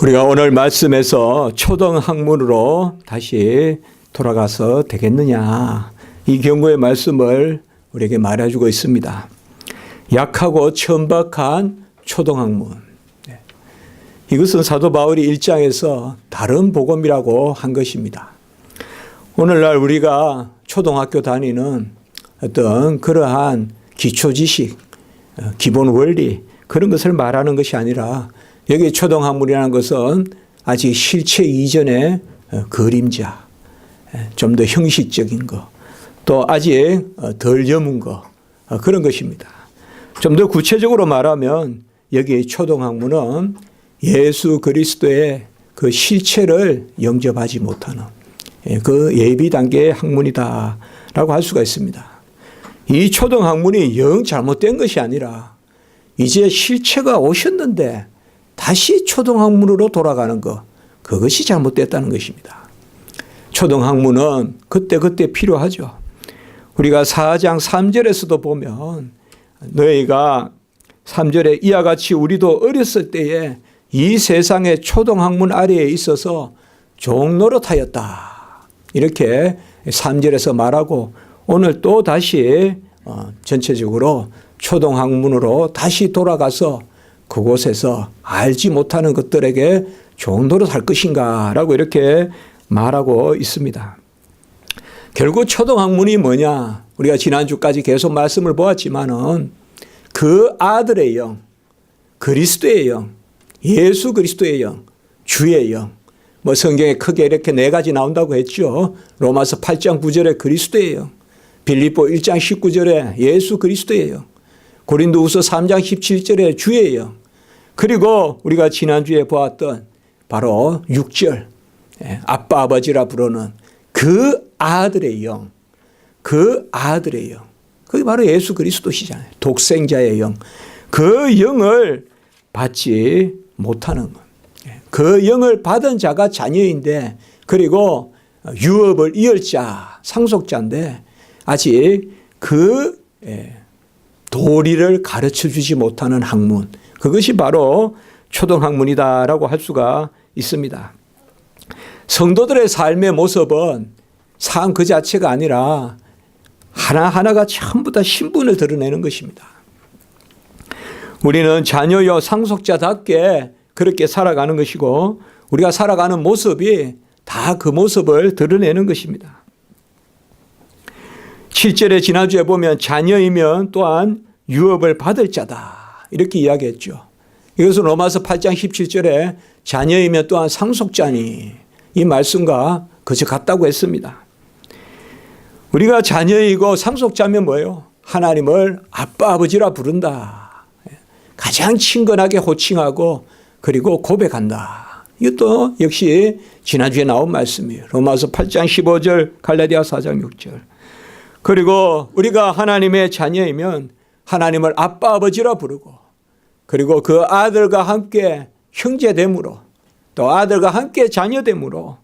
우리가 오늘 말씀에서 초등학문으로 다시 돌아가서 되겠느냐, 이 경고의 말씀을 우리에게 말해주고 있습니다. 약하고 천박한 초등학문. 이것은 사도 바울이 1장에서 다른 복음이라고 한 것입니다. 오늘날 우리가 초등학교 다니는 어떤 그러한 기초 지식, 기본 원리, 그런 것을 말하는 것이 아니라, 여기 초등학문이라는 것은 아직 실체 이전의 그림자, 좀 더 형식적인 것, 또 아직 덜 여문 것, 그런 것입니다. 좀 더 구체적으로 말하면 여기 초등학문은 예수 그리스도의 그 실체를 영접하지 못하는 그 예비 단계의 학문이다라고 할 수가 있습니다. 이 초등학문이 영 잘못된 것이 아니라 이제 실체가 오셨는데 다시 초등학문으로 돌아가는 것, 그것이 잘못됐다는 것입니다. 초등학문은 그때그때 필요하죠. 우리가 4장 3절에서도 보면 너희가 3절에 이와 같이 우리도 어렸을 때에 이 세상의 초등학문 아래에 있어서 종노릇하였다, 이렇게 3절에서 말하고, 오늘 또 다시 전체적으로 초등학문으로 다시 돌아가서 그곳에서 알지 못하는 것들에게 종노릇할 것인가 라고 이렇게 말하고 있습니다. 결국 초등학문이 뭐냐, 우리가 지난주까지 계속 말씀을 보았지만은 그 아들의 영, 그리스도의 영, 예수 그리스도의 영, 주의 영, 뭐 성경에 크게 이렇게 4가지 나온다고 했죠. 로마서 8장 9절에 그리스도의 영, 빌립보 1장 19절에 예수 그리스도의 영, 고린도후서 3장 17절에 주의 영, 그리고 우리가 지난주에 보았던 바로 6절, 아빠 아버지라 부르는 그 아들의 영, 그 아들의 영, 그게 바로 예수 그리스도시잖아요. 독생자의 영, 그 영을 받지 못하는 것, 그 영을 받은 자가 자녀인데, 그리고 유업을 이을 자, 상속자인데 아직 그 도리를 가르쳐 주지 못하는 학문, 그것이 바로 초등학문이다라고 할 수가 있습니다. 성도들의 삶의 모습은 삶 그 자체가 아니라 하나하나가 전부 다 신분을 드러내는 것입니다. 우리는 자녀요 상속자답게 그렇게 살아가는 것이고, 우리가 살아가는 모습이 다 그 모습을 드러내는 것입니다. 7절에 지난주에 보면 자녀이면 또한 유업을 받을 자다, 이렇게 이야기했죠. 이것은 로마서 8장 17절에 자녀이면 또한 상속자니, 이 말씀과 그저 같다고 했습니다. 우리가 자녀이고 상속자면 뭐예요? 하나님을 아빠 아버지라 부른다, 가장 친근하게 호칭하고 그리고 고백한다. 이것도 역시 지난주에 나온 말씀이에요. 로마서 8장 15절, 갈라디아 4장 6절. 그리고 우리가 하나님의 자녀이면 하나님을 아빠 아버지라 부르고, 그리고 그 아들과 함께 형제됨으로, 또 아들과 함께 자녀됨으로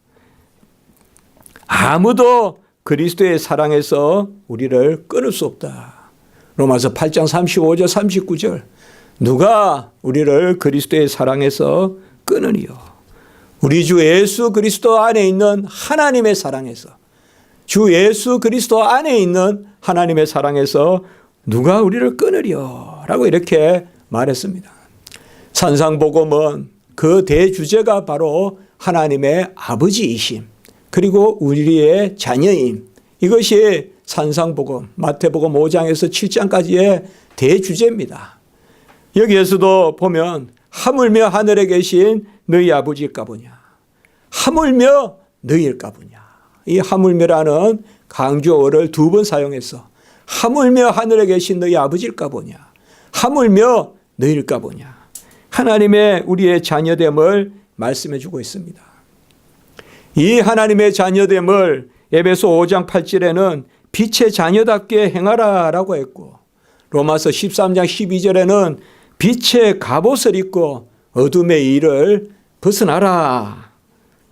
아무도 그리스도의 사랑에서 우리를 끊을 수 없다. 로마서 8장 35절 39절. 누가 우리를 그리스도의 사랑에서 끊으리요? 우리 주 예수 그리스도 안에 있는 하나님의 사랑에서, 주 예수 그리스도 안에 있는 하나님의 사랑에서 누가 우리를 끊으리요? 라고 이렇게 말했습니다. 산상복음은 그 대주제가 바로 하나님의 아버지이심, 그리고 우리의 자녀임, 이것이 산상복음, 마태복음 5장에서 7장까지의 대주제입니다. 여기에서도 보면 하물며 하늘에 계신 너희 아버지일까 보냐, 하물며 너희일까 보냐, 이 하물며라는 강조어를 2번 사용해서 하물며 하늘에 계신 너희 아버지일까 보냐, 하물며 너희일까 보냐, 하나님의 우리의 자녀됨을 말씀해 주고 있습니다. 이 하나님의 자녀됨을 에베소 5장 8절에는 빛의 자녀답게 행하라 라고 했고, 로마서 13장 12절에는 빛의 갑옷을 입고 어둠의 일을 벗어나라,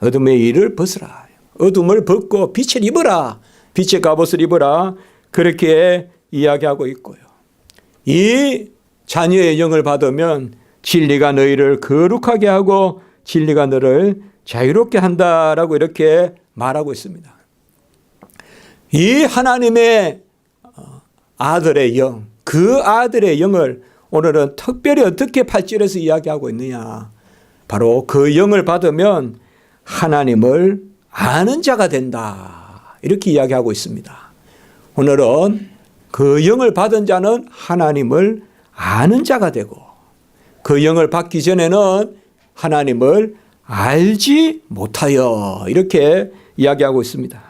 어둠의 일을 벗으라, 어둠을 벗고 빛을 입어라, 빛의 갑옷을 입어라, 그렇게 이야기하고 있고요. 이 자녀의 영을 받으면 진리가 너희를 거룩하게 하고 진리가 너를 자유롭게 한다라고 이렇게 말하고 있습니다. 이 하나님의 아들의 영, 그 아들의 영을 오늘은 특별히 어떻게 8절에서 이야기하고 있느냐. 바로 그 영을 받으면 하나님을 아는 자가 된다. 이렇게 이야기하고 있습니다. 오늘은 그 영을 받은 자는 하나님을 아는 자가 되고 그 영을 받기 전에는 하나님을 알지 못하여 이렇게 이야기하고 있습니다.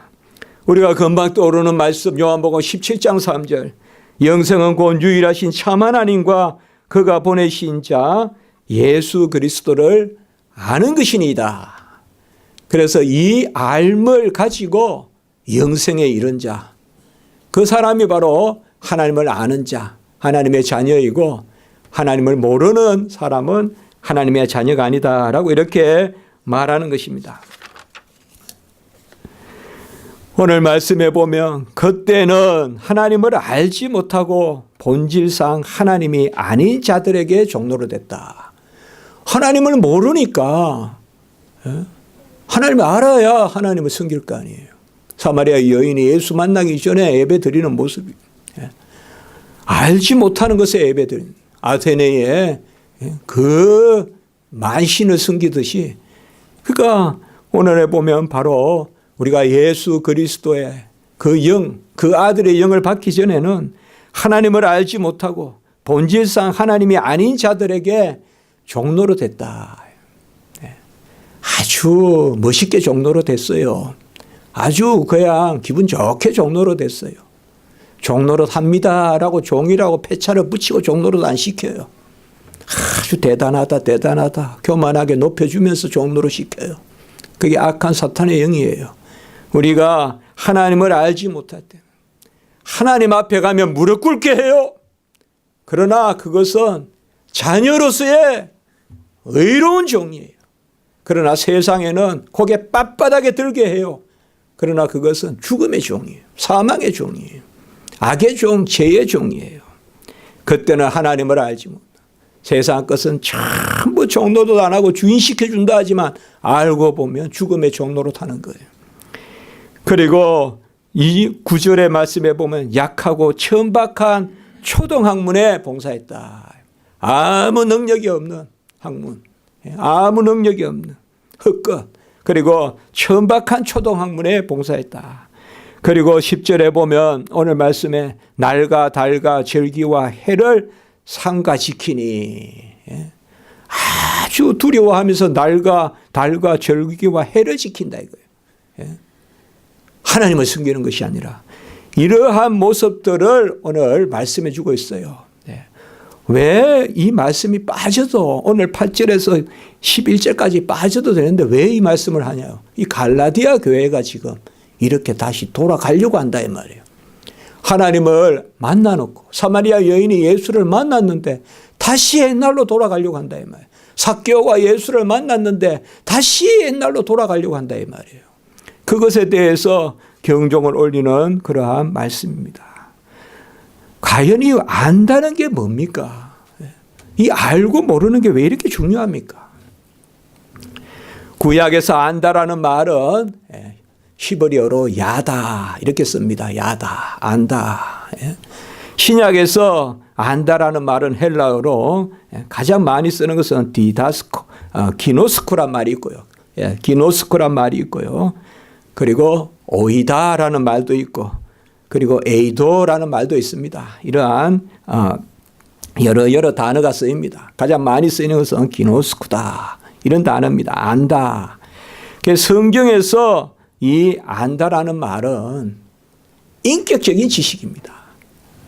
우리가 금방 떠오르는 말씀 요한복음 17장 3절 영생은 곧 유일하신 참 하나님과 그가 보내신 자 예수 그리스도를 아는 것이니이다. 그래서 이 알을 가지고 영생에 이른 자, 그 사람이 바로 하나님을 아는 자, 하나님의 자녀이고 하나님을 모르는 사람은 하나님의 자녀가 아니다라고 이렇게 말하는 것입니다. 오늘 말씀해 보면 그때는 하나님을 알지 못하고 본질상 하나님이 아닌 자들에게 종로로 됐다. 하나님을 모르니까 하나님을 알아야 하나님을 섬길 거 아니에요. 사마리아 여인이 예수 만나기 전에 예배 드리는 모습이 알지 못하는 것에 예배 드리는 아테네에 그 만신을 섬기듯이 그러니까 오늘에 보면 바로 우리가 예수 그리스도의 그 영, 그 아들의 영을 받기 전에는 하나님을 알지 못하고 본질상 하나님이 아닌 자들에게 종로로 됐다. 아주 멋있게 종로로 됐어요. 아주 그냥 기분 좋게 종로로 됐어요. 종로로 합니다라고 종이라고 패차를 붙이고 종로로 안 시켜요. 아주 대단하다 대단하다 교만하게 높여주면서 종로로 시켜요. 그게 악한 사탄의 영이에요. 우리가 하나님을 알지 못할 때 하나님 앞에 가면 무릎 꿇게 해요. 그러나 그것은 자녀로서의 의로운 종이에요. 그러나 세상에는 고개 빳빳하게 들게 해요. 그러나 그것은 죽음의 종이에요. 사망의 종이에요. 악의 종, 죄의 종이에요. 그때는 하나님을 알지 못한다. 세상 것은 전부 종노릇 안 하고 주인시켜준다 하지만 알고 보면 죽음의 종로로 타는 거예요. 그리고 이 9절의 말씀에 보면 약하고 천박한 초등학문에 봉사했다. 아무 능력이 없는 학문, 아무 능력이 없는 헛것, 그리고 천박한 초등학문에 봉사했다. 그리고 10절에 보면 오늘 말씀에 날과 달과 절기와 해를 상가지키니 아주 두려워하면서 날과 달과 절기와 해를 지킨다 이거예요. 하나님을 섬기는 것이 아니라 이러한 모습들을 오늘 말씀해 주고 있어요. 왜 이 말씀이 빠져도 오늘 8절에서 11절까지 빠져도 되는데 왜 이 말씀을 하냐요. 이 갈라디아 교회가 지금 이렇게 다시 돌아가려고 한다 이 말이에요. 하나님을 만나놓고 사마리아 여인이 예수를 만났는데 다시 옛날로 돌아가려고 한다 이 말이에요. 삭개오가 예수를 만났는데 다시 옛날로 돌아가려고 한다 이 말이에요. 그것에 대해서 경종을 울리는 그러한 말씀입니다. 과연 이 안다는 게 뭡니까? 이 알고 모르는 게 왜 이렇게 중요합니까? 구약에서 안다라는 말은 히브리어로 야다 이렇게 씁니다. 야다, 안다. 신약에서 안다라는 말은 헬라어로 가장 많이 쓰는 것은 디다스코, 기노스코란 말이 있고요. 기노스코란 말이 있고요. 그리고 오이다라는 말도 있고 그리고 에이도라는 말도 있습니다. 이러한 여러 단어가 쓰입니다. 가장 많이 쓰이는 것은 기노스코다 이런 단어입니다. 안다. 성경에서 이 안다라는 말은 인격적인 지식입니다.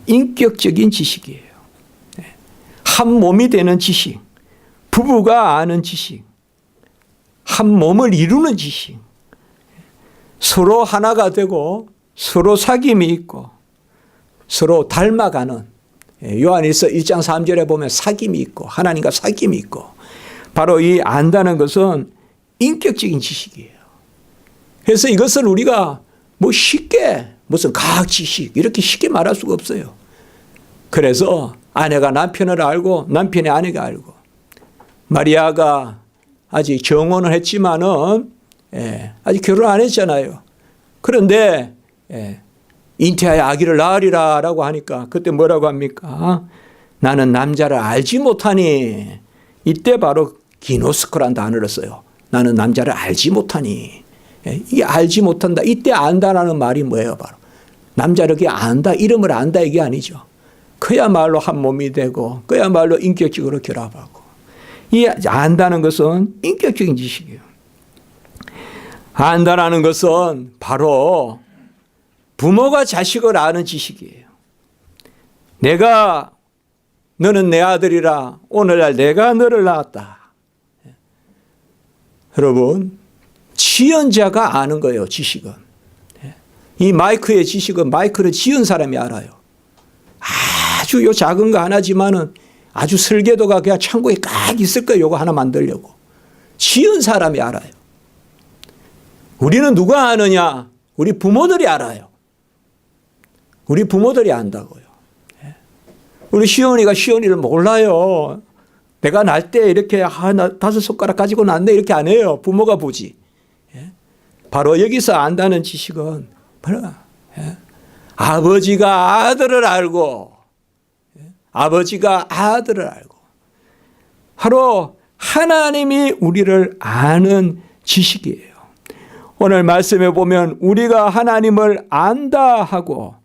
인격적인 지식이에요. 한 몸이 되는 지식, 부부가 아는 지식, 한 몸을 이루는 지식, 서로 하나가 되고 서로 사귐이 있고 서로 닮아가는 요한일서 1장 3절에 보면 사귐이 있고 하나님과 사귐이 있고 바로 이 안다는 것은 인격적인 지식이에요. 그래서 이것을 우리가 뭐 쉽게 무슨 과학 지식 이렇게 쉽게 말할 수가 없어요. 그래서 아내가 남편을 알고 남편이 아내가 알고 마리아가 아직 정혼을 했지만은 아직 결혼 안 했잖아요. 그런데 잉태하여 아기를 낳으리라 라고 하니까 그때 뭐라고 합니까? 나는 남자를 알지 못하니. 이때 바로 기노스코란 단어를 써요. 나는 남자를 알지 못하니. 이게 알지 못한다. 이때 안다라는 말이 뭐예요? 바로 남자를 안다, 이름을 안다 이게 아니죠. 그야말로 한 몸이 되고 그야말로 인격적으로 결합하고. 이 안다는 것은 인격적인 지식이에요. 안다라는 것은 바로 부모가 자식을 아는 지식이에요. 너는 내 아들이라 오늘날 내가 너를 낳았다. 여러분, 지연자가 아는 거예요, 지식은. 이 마이크의 지식은 마이크를 지은 사람이 알아요. 아주 요 작은 거 하나지만은 아주 설계도가 그냥 창고에 꽉 있을 거예요. 요거 하나 만들려고. 지은 사람이 알아요. 우리는 누가 아느냐? 우리 부모들이 알아요. 우리 부모들이 안다고요. 우리 시온이를 몰라요. 내가 날 때 이렇게 나 5손가락 가지고 났네 이렇게 안 해요. 부모가 보지. 바로 여기서 안다는 지식은 바로 아버지가 아들을 알고 아버지가 아들을 알고 바로 하나님이 우리를 아는 지식이에요. 오늘 말씀에 보면 우리가 하나님을 안다 하고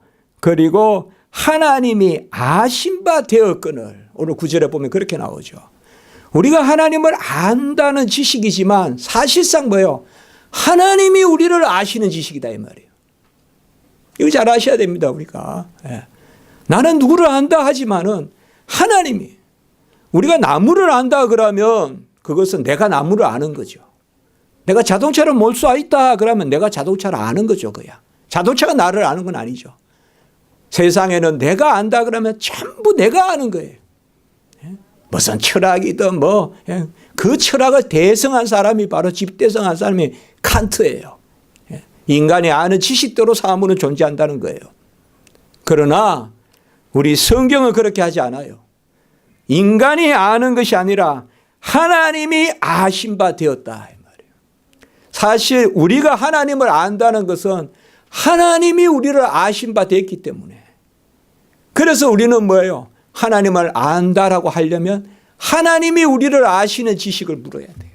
그리고 하나님이 아신 바 되었거늘 오늘 9절에 보면 그렇게 나오죠. 우리가 하나님을 안다는 지식이지만 사실상 뭐예요? 하나님이 우리를 아시는 지식이다 이 말이에요. 이거 잘 아셔야 됩니다 우리가. 나는 누구를 안다 하지만은 하나님이 우리가 나무를 안다 그러면 그것은 내가 나무를 아는 거죠. 내가 자동차를 몰 수 있다 그러면 내가 자동차를 아는 거죠. 그야. 자동차가 나를 아는 건 아니죠. 세상에는 내가 안다 그러면 전부 내가 아는 거예요. 무슨 철학이든 그 철학을 대성한 사람이 바로 집대성한 사람이 칸트예요. 인간이 아는 지식대로 사물은 존재한다는 거예요. 그러나 우리 성경은 그렇게 하지 않아요. 인간이 아는 것이 아니라 하나님이 아신 바 되었다 이 말이에요. 사실 우리가 하나님을 안다는 것은 하나님이 우리를 아신 바 됐기 때문에 그래서 우리는 뭐예요? 하나님을 안다라고 하려면 하나님이 우리를 아시는 지식을 물어야 돼요.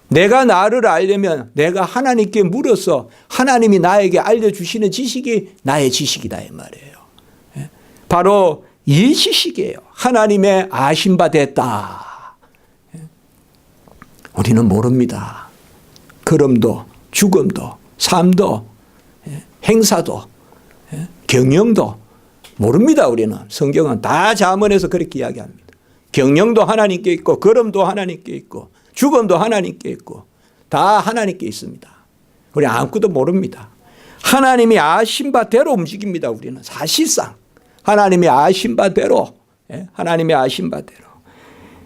내가 나를 알려면 내가 하나님께 물어서 하나님이 나에게 알려주시는 지식이 나의 지식이다 이 말이에요. 바로 이 지식이에요. 하나님의 아신 바 됐다. 우리는 모릅니다. 걸음도 죽음도 삶도 행사도 경영도 모릅니다. 우리는 성경은 다 잠언에서 그렇게 이야기합니다. 경영도 하나님께 있고 걸음도 하나님께 있고 죽음도 하나님께 있고 다 하나님께 있습니다. 우리 아무것도 모릅니다. 하나님이 아신 바대로 움직입니다. 우리는 사실상 하나님이 아신 바대로 하나님이 아신 바대로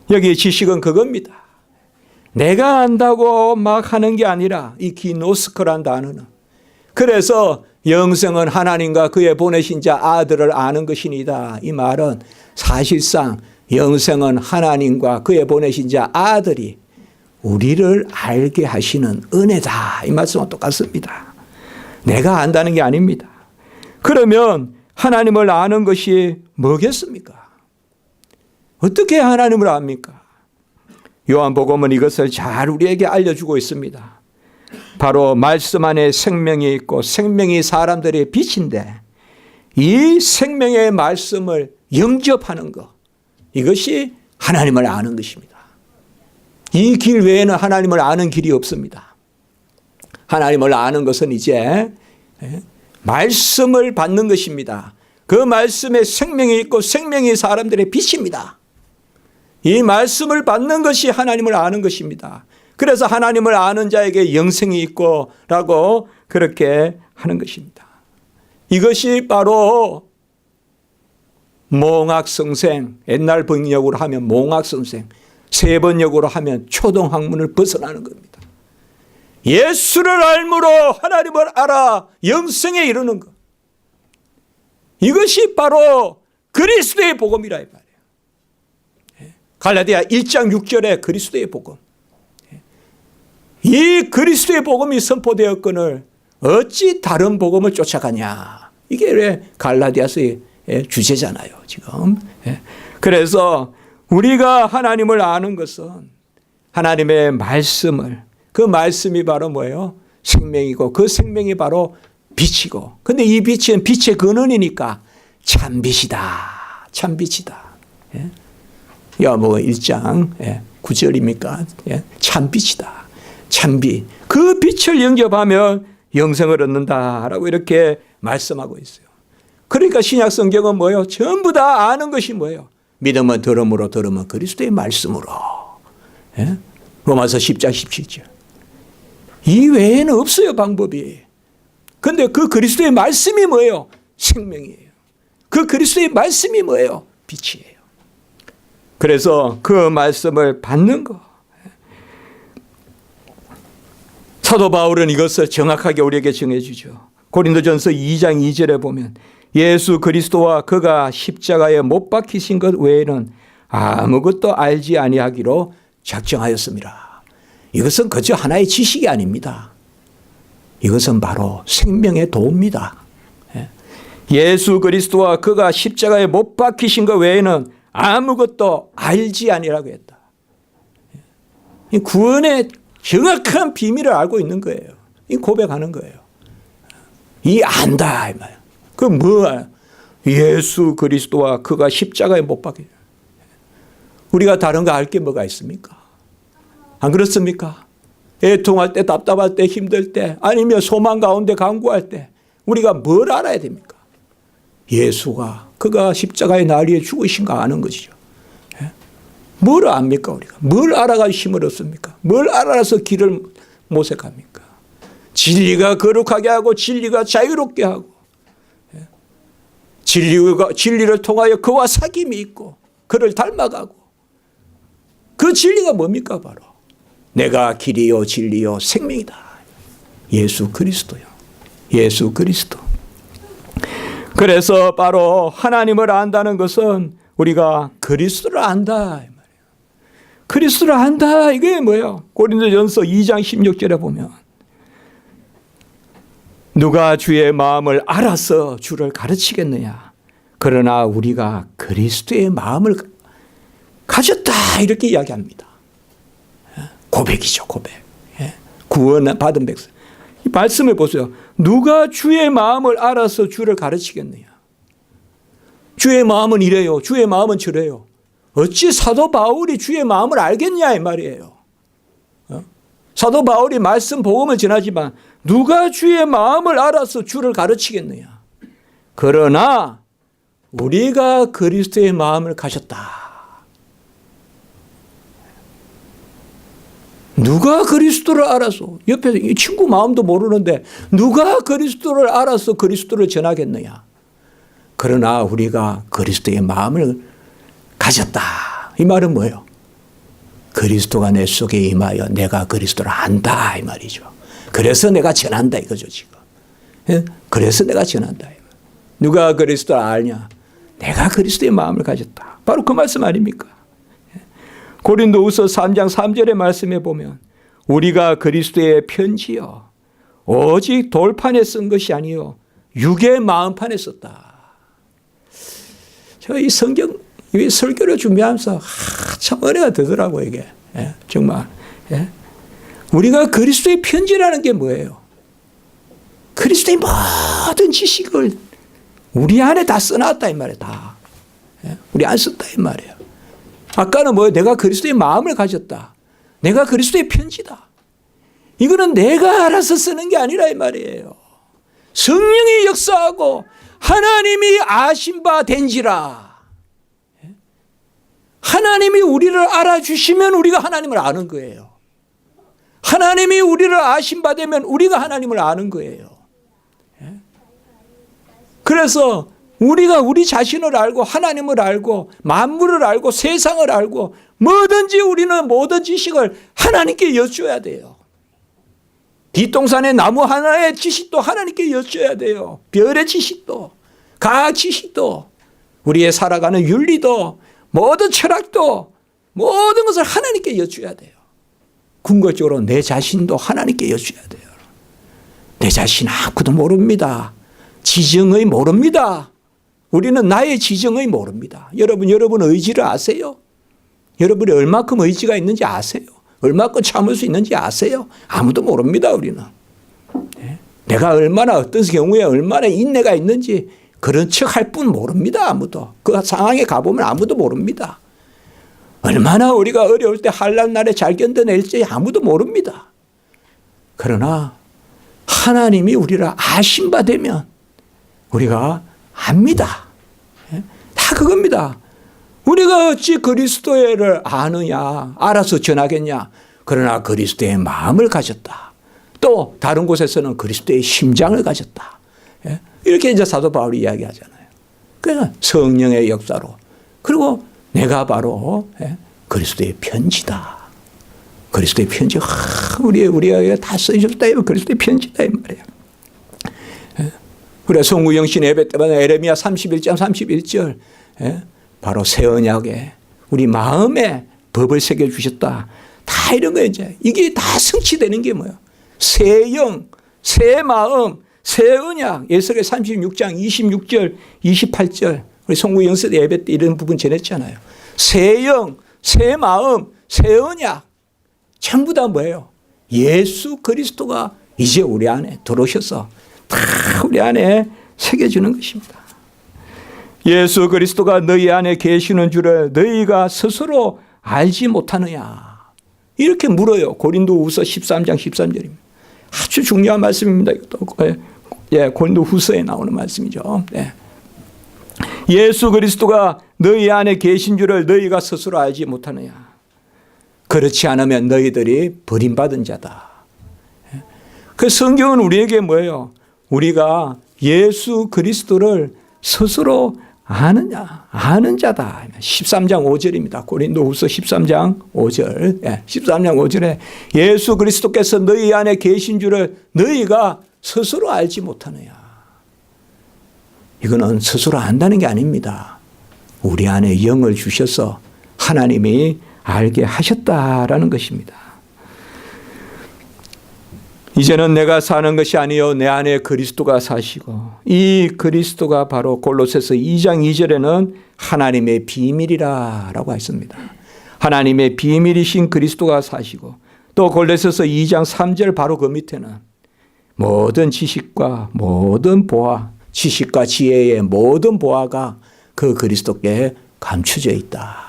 여기 지식은 그겁니다. 내가 안다고 막 하는 게 아니라 이 기노스코란 단어는 그래서 영생은 하나님과 그의 보내신 자 아들을 아는 것이니다. 이 말은 사실상 영생은 하나님과 그의 보내신 자 아들이 우리를 알게 하시는 은혜다. 이 말씀은 똑같습니다. 내가 안다는 게 아닙니다. 그러면 하나님을 아는 것이 뭐겠습니까? 어떻게 하나님을 압니까? 요한복음은 이것을 잘 우리에게 알려주고 있습니다. 바로 말씀 안에 생명이 있고 생명이 사람들의 빛인데 이 생명의 말씀을 영접하는 것 이것이 하나님을 아는 것입니다. 이 길 외에는 하나님을 아는 길이 없습니다. 하나님을 아는 것은 이제 말씀을 받는 것입니다. 그 말씀에 생명이 있고 생명이 사람들의 빛입니다. 이 말씀을 받는 것이 하나님을 아는 것입니다. 그래서 하나님을 아는 자에게 영생이 있고 라고 그렇게 하는 것입니다. 이것이 바로 몽학성생, 옛날 번역으로 하면 몽학성생, 새 번역으로 하면 초등학문을 벗어나는 겁니다. 예수를 알므로 하나님을 알아 영생에 이르는 것. 이것이 바로 그리스도의 복음이라 이 말이에요. 갈라디아 1장 6절에 그리스도의 복음. 이 그리스도의 복음이 선포되었거늘 어찌 다른 복음을 쫓아가냐. 이게 왜 갈라디아서의 주제잖아요, 지금. 그래서 우리가 하나님을 아는 것은 하나님의 말씀을, 그 말씀이 바로 뭐예요? 생명이고 그 생명이 바로 빛이고, 근데 이 빛은 빛의 근원이니까 참빛이다. 참빛이다. 야뭐 1장 9절입니까? 참빛이다. 참빛. 그 빛을 영접하면 영생을 얻는다라고 이렇게 말씀하고 있어요. 그러니까 신약 성경은 뭐예요? 전부 다 아는 것이 뭐예요? 믿음은 들음으로, 들음은 그리스도의 말씀으로. 로마서 10장 17절. 이 외에는 없어요, 방법이. 근데 그 그리스도의 말씀이 뭐예요? 생명이에요. 그 그리스도의 말씀이 뭐예요? 빛이에요. 그래서 그 말씀을 받는 거. 사도 바울은 이것을 정확하게 우리에게 정해주죠. 고린도전서 2장 2절에 보면 예수 그리스도와 그가 십자가에 못 박히신 것 외에는 아무것도 알지 아니하기로 작정하였습니다. 이것은 그저 하나의 지식이 아닙니다. 이것은 바로 생명의 도입니다. 예수 그리스도와 그가 십자가에 못 박히신 것 외에는 아무것도 알지 아니라고 했다. 이 구원의 정확한 비밀을 알고 있는 거예요. 이 고백하는 거예요. 이 안다 이 말이에요. 그 뭐야? 예수 그리스도와 그가 십자가에 못 박혀. 우리가 다른 거 알 게 뭐가 있습니까? 안 그렇습니까? 애통할 때, 답답할 때, 힘들 때, 아니면 소망 가운데 간구할 때 우리가 뭘 알아야 됩니까? 예수가 그가 십자가의 날 위에 죽으신 거 아는 것이죠. 뭘 압니까 우리가? 뭘 알아가 힘을 얻습니까? 뭘 알아서 길을 모색합니까? 진리가 거룩하게 하고 진리가 자유롭게 하고 진리를 통하여 그와 사귐이 있고 그를 닮아가고 그 진리가 뭡니까? 바로 내가 길이요 진리요 생명이다. 예수 그리스도요. 예수 그리스도. 그래서 바로 하나님을 안다는 것은 우리가 그리스도를 안다. 그리스도를 안다. 이게 뭐예요? 고린도전서 2장 16절에 보면 누가 주의 마음을 알아서 주를 가르치겠느냐. 그러나 우리가 그리스도의 마음을 가졌다. 이렇게 이야기합니다. 고백이죠. 고백. 구원 받은 백성. 이 말씀을 보세요. 누가 주의 마음을 알아서 주를 가르치겠느냐. 주의 마음은 이래요. 주의 마음은 저래요. 어찌 사도 바울이 주의 마음을 알겠냐 이 말이에요. 사도 바울이 말씀 복음을 전하지만 누가 주의 마음을 알아서 주를 가르치겠느냐. 그러나 우리가 그리스도의 마음을 가졌다. 누가 그리스도를 알아서 옆에서 이 친구 마음도 모르는데 누가 그리스도를 알아서 그리스도를 전하겠느냐. 그러나 우리가 그리스도의 마음을 가졌다. 이 말은 뭐예요? 그리스도가 내 속에 임하여 내가 그리스도를 안다 이 말이죠. 그래서 내가 전한다 이거죠 지금. 그래서 내가 전한다. 누가 그리스도를 알냐? 내가 그리스도의 마음을 가졌다. 바로 그 말씀 아닙니까? 고린도후서 3장 3절의 말씀에 보면 우리가 그리스도의 편지요 오직 돌판에 쓴 것이 아니요 육의 마음판에 썼다. 제가 이 성경 이 설교를 준비하면서 참 은혜가 되더라고요 이게. 정말. 우리가 그리스도의 편지라는 게 뭐예요? 그리스도의 모든 지식을 우리 안에 다 써놨다 이 말이에요. 다. 우리 안 썼다 이 말이에요. 아까는 뭐예요? 내가 그리스도의 마음을 가졌다. 내가 그리스도의 편지다. 이거는 내가 알아서 쓰는 게 아니라 이 말이에요. 성령이 역사하고 하나님이 아신 바 된지라. 하나님이 우리를 알아주시면 우리가 하나님을 아는 거예요. 하나님이 우리를 아신 바 되면 우리가 하나님을 아는 거예요. 그래서 우리가 우리 자신을 알고 하나님을 알고 만물을 알고 세상을 알고 뭐든지 우리는 모든 지식을 하나님께 여쭈어야 돼요. 뒷동산의 나무 하나의 지식도 하나님께 여쭈어야 돼요. 별의 지식도 과학 지식도 우리의 살아가는 윤리도 모든 철학도 모든 것을 하나님께 여쭈어야 돼요. 궁극적으로 내 자신도 하나님께 여쭈어야 돼요. 내 자신 아무도 모릅니다. 지정의 모릅니다. 우리는 나의 지정의 모릅니다. 여러분 의지를 아세요? 여러분이 얼마큼 의지가 있는지 아세요? 얼마큼 참을 수 있는지 아세요? 아무도 모릅니다. 우리는. 내가 얼마나 어떤 경우에 얼마나 인내가 있는지 그런 척 할 뿐 모릅니다. 아무도. 그 상황에 가보면 아무도 모릅니다. 얼마나 우리가 어려울 때 환난 날에 잘 견뎌낼지 아무도 모릅니다. 그러나 하나님이 우리를 아신 바 되면 우리가 압니다. 다 그겁니다. 우리가 어찌 그리스도를 아느냐, 알아서 전하겠냐. 그러나 그리스도의 마음을 가졌다. 또 다른 곳에서는 그리스도의 심장을 가졌다. 이렇게 이제 사도 바울이 이야기하잖아요. 그러니까 성령의 역사로. 그리고 내가 바로 그리스도의 편지다. 그리스도의 편지. 우리가 다 써주셨다. 그리스도의 편지다. 이 말이에요. 우리가 송구영신 예배 때마다 에레미야 31장 31절 바로 새 언약에 우리 마음에 법을 새겨주셨다. 다 이런 거 이제 이게 다 성취되는 게 뭐예요? 새 영, 새 마음, 새 언약. 예수의 36장 26절 28절 우리 송구영신 예배 때 이런 부분 전했잖아요. 새 영, 새 마음, 새 언약. 전부 다 뭐예요? 예수 그리스도가 이제 우리 안에 들어오셔서 다 우리 안에 새겨주는 것입니다. 예수 그리스도가 너희 안에 계시는 줄을 너희가 스스로 알지 못하느냐. 이렇게 물어요. 고린도후서 13장 13절입니다. 아주 중요한 말씀입니다. 고린도후서에 나오는 말씀이죠. 네. 예수 그리스도가 너희 안에 계신 줄을 너희가 스스로 알지 못하느냐. 그렇지 않으면 너희들이 버림받은 자다. 그 성경은 우리에게 뭐예요? 우리가 예수 그리스도를 스스로 아는 자다. 13장 5절입니다. 고린도후서 13장 5절. 13장 5절에 예수 그리스도께서 너희 안에 계신 줄을 너희가 스스로 알지 못하느냐. 이거는 스스로 안다는 게 아닙니다. 우리 안에 영을 주셔서 하나님이 알게 하셨다라는 것입니다. 이제는 내가 사는 것이 아니요 내 안에 그리스도가 사시고 이 그리스도가 바로 골로새서 2장 2절에는 하나님의 비밀이라고 했습니다. 하나님의 비밀이신 그리스도가 사시고 또 골로새서 2장 3절 바로 그 밑에는 모든 지식과 모든 보아, 지식과 지혜의 모든 보아가 그 그리스도께 감춰져 있다.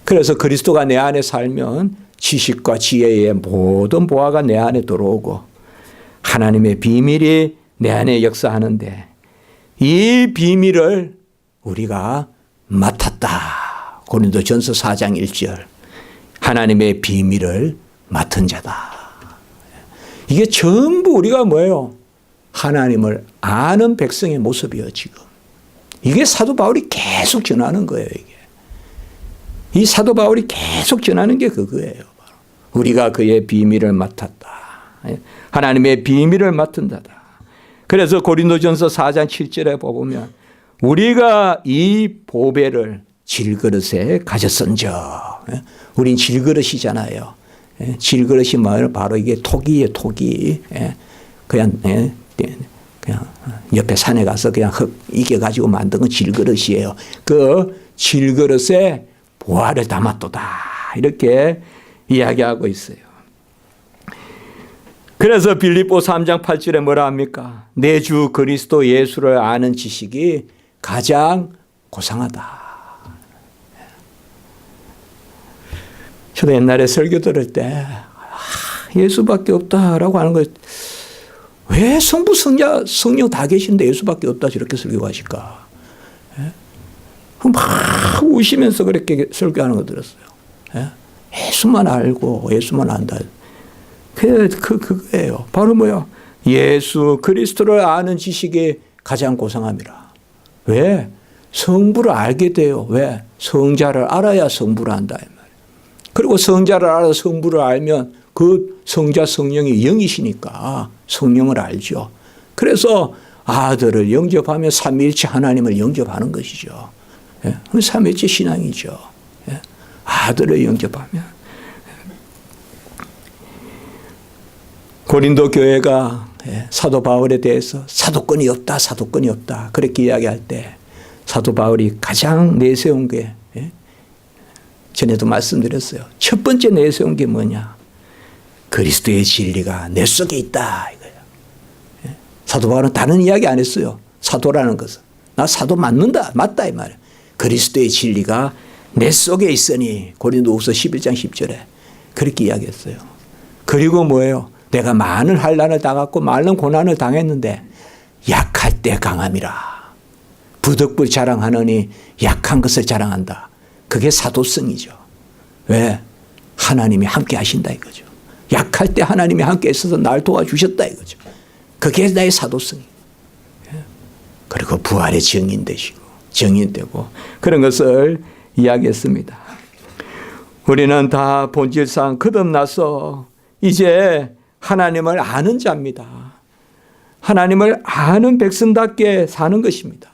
그래서 그리스도가 내 안에 살면 지식과 지혜의 모든 보아가 내 안에 들어오고 하나님의 비밀이 내 안에 역사하는데 이 비밀을 우리가 맡았다. 고린도전서 4장 1절. 하나님의 비밀을 맡은 자다. 이게 전부 우리가 뭐예요? 하나님을 아는 백성의 모습이에요, 지금. 이게 사도 바울이 계속 전하는 거예요, 이게. 이 사도 바울이 계속 전하는 게 그거예요. 우리가 그의 비밀을 맡았다. 하나님의 비밀을 맡은 자다. 그래서 고린도전서 4장 7절에 보면 우리가 이 보배를 질그릇에 가졌은저. 우린 질그릇이잖아요. 질그릇이 뭐예요? 바로 이게 토기예요, 토기. 그냥 옆에 산에 가서 그냥 흙 이겨가지고 만든 건 질그릇이에요. 그 질그릇에 보화를 담았도다. 이렇게 이야기하고 있어요. 그래서 빌립보 3장 8절에 뭐라 합니까? 내 주 그리스도 예수를 아는 지식이 가장 고상하다. 저도 옛날에 설교 들을 때 예수밖에 없다라고 하는 거 왜 성부 성령 다 계신데 예수밖에 없다 저렇게 설교하실까? 막 우시면서 그렇게 설교하는 거 들었어요. 예수만 알고 예수만 안다. 그거예요. 바로 뭐야? 예수 그리스도를 아는 지식이 가장 고상함이라. 왜? 성부를 알게 돼요. 왜? 성자를 알아야 성부를 안다. 그리고 성자를 알아 성부를 알면 그 성자 성령이 영이시니까 성령을 알죠. 그래서 아들을 영접하면 삼위일체 하나님을 영접하는 것이죠. 삼위일체 신앙이죠. 아들을 영접하면. 고린도 교회가 사도 바울에 대해서 사도권이 없다, 사도권이 없다 그렇게 이야기할 때 사도 바울이 가장 내세운 게 전에도 말씀드렸어요. 첫 번째 내세운 게 뭐냐? 그리스도의 진리가 내 속에 있다 이거예요. 사도 바울은 다른 이야기 안 했어요. 사도라는 것은 나 사도 맞다 이 말이에요. 그리스도의 진리가 내 속에 있으니 고린도후서 11장 10절에 그렇게 이야기했어요. 그리고 뭐예요? 내가 많은 환난을 당했고 많은 고난을 당했는데 약할 때 강함이라. 부득불 자랑하느니 약한 것을 자랑한다. 그게 사도성이죠. 왜? 하나님이 함께 하신다 이거죠. 약할 때 하나님이 함께 있어서 날 도와주셨다 이거죠. 그게 나의 사도성이에요. 그리고 부활의 증인되고 그런 것을 이야기했습니다. 우리는 다 본질상 거듭나서 이제 하나님을 아는 자입니다. 하나님을 아는 백성답게 사는 것입니다.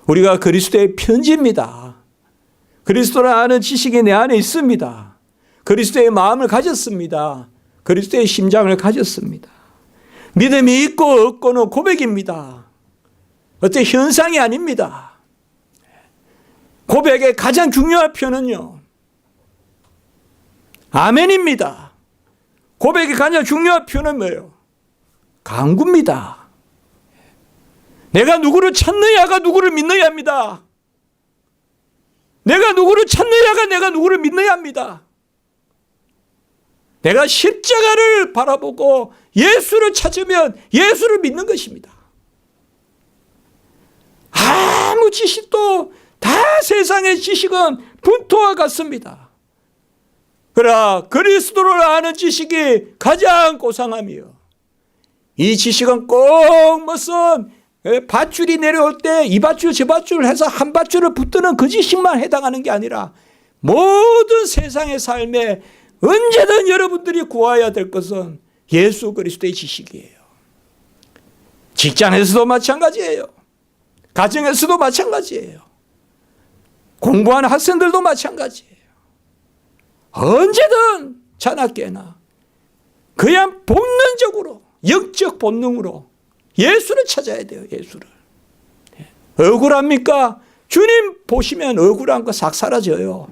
우리가 그리스도의 편지입니다. 그리스도를 아는 지식이 내 안에 있습니다. 그리스도의 마음을 가졌습니다. 그리스도의 심장을 가졌습니다. 믿음이 있고 없고는 고백입니다. 어떤 현상이 아닙니다. 고백의 가장 중요한 표현은요, 아멘입니다. 고백의 가장 중요한 표현은 뭐예요? 강구입니다. 내가 누구를 찾느냐가 누구를 믿느냐 합니다. 내가 누구를 찾느냐가 내가 누구를 믿느냐 합니다. 내가 십자가를 바라보고 예수를 찾으면 예수를 믿는 것입니다. 아무 지식도 다 세상의 지식은 분토와 같습니다. 그러나 그리스도를 아는 지식이 가장 고상함이요. 이 지식은 꼭 무슨 밧줄이 내려올 때 이 밧줄 저 밧줄을 해서 한 밧줄을 붙드는 그 지식만 해당하는 게 아니라 모든 세상의 삶에 언제든 여러분들이 구해야 될 것은 예수 그리스도의 지식이에요. 직장에서도 마찬가지예요. 가정에서도 마찬가지예요. 공부하는 학생들도 마찬가지예요. 언제든 자나깨나 그냥 본능적으로 영적 본능으로 예수를 찾아야 돼요. 예수를. 억울합니까? 주님 보시면 억울한 거 싹 사라져요.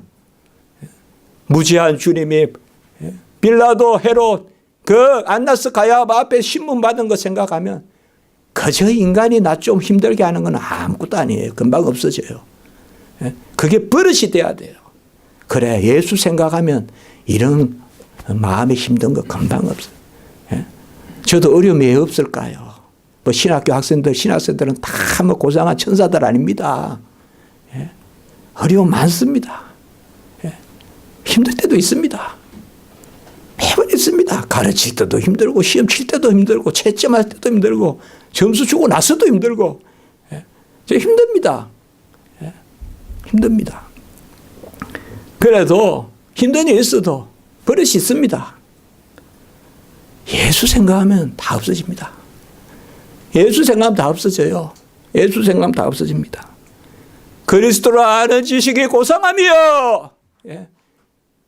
무지한 주님이 빌라도 헤롯 그 안나스 가야바 앞에 신문 받은 거 생각하면 그저 인간이 나 좀 힘들게 하는 건 아무것도 아니에요. 금방 없어져요. 그게 버릇이 돼야 돼요. 그래 예수 생각하면 이런 마음이 힘든 거 금방 없어요. 저도 어려움이 왜 없을까요? 뭐 신학교 학생들, 신학생들은 다 뭐 고상한 천사들 아닙니다. 어려움 많습니다. 힘들 때도 있습니다. 매번 있습니다. 가르칠 때도 힘들고 시험 칠 때도 힘들고 채점할 때도 힘들고 점수 주고 나서도 힘들고 저 힘듭니다. 힘듭니다. 그래도 힘든 일이 있어도 버릇이 있습니다. 예수 생각하면 다 없어집니다. 예수 생각하면 다 없어져요. 예수 생각하면 다 없어집니다. 그리스도를 아는 지식이 고상함이요.